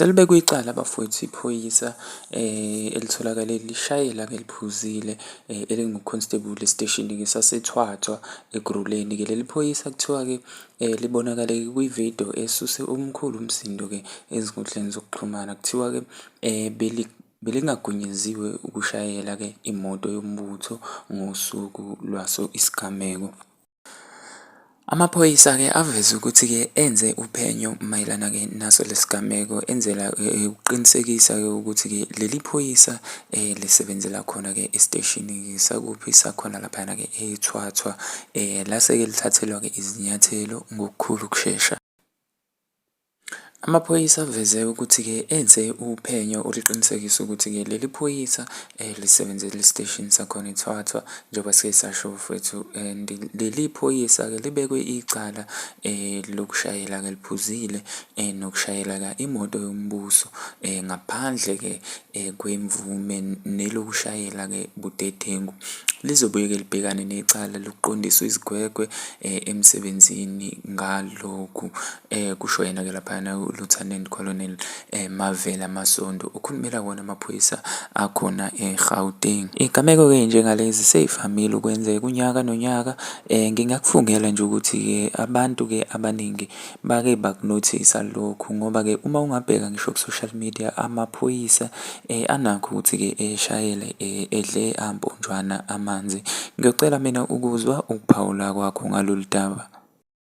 Selibekwe icala bafowethu iphoyisa elitholakale lishayela-ke liphuzile elingu-constable esiteshini-ke saseThwathwa Ekurhuleni-ke. Leli phoyisa kuthiwa-ke libonakale kwividiyo esuse omkhulu umsindo-ke ezinkundleni zokuxhumana. Kuthiwa-ke belingagunyaziwe ukushayela-ke imoto yombutho ngosuku lwaso isigameko. Amaphoyisa-ke aveze ukuthi-ke enze uphenyo mayelana-ke naso lesi sigameko enzela ukuqinisekisa-ke ukuthi-ke leli phoyisa lisebenzela khona-ke esiteshini-ke sakuphi sakhona laphayana-ke eThwathwa lase-ke lithathelwa-ke izinyathelo ngokukhulu ukushesha. Amaphoyisa aveze ukuthi-ke enze uphenyo oluqinisekisa ukuthi-ke leli phoyisa lisebenzela esiteshini sakhona eThwathwa njengoba sike sasho mfowethu, and leli phoyisa-ke libekwe icala lokushayela-ke liphuzile nokushayela-ke imoto yombuso ngaphandle-ke kwemvume nelokushayela-ke budedengu. Lizobuye-ke libhekane necala lokuqondiswa izigwegwe emsebenzini ngalokhu kusho yena-ke laphayana uLieutenant Colonel Mavela Masondo ukhulumela wona amaphoyisa akhona eGauteng. Iy'gameko-ke njengalezi sey'vamile ukwenzeka unyaka nonyaka. Ngingakufungela nje ukuthi-ke abantu-ke abaningi bake bakunothisa lokhu ngoba-ke uma ungabheka ngisho ku-social media amaphoyisa anakho ukuthi-ke eshayele edle amponjwana amanzi. Ngiyocela mina ukuzwa ukuphawula kwakho ngalolu daba.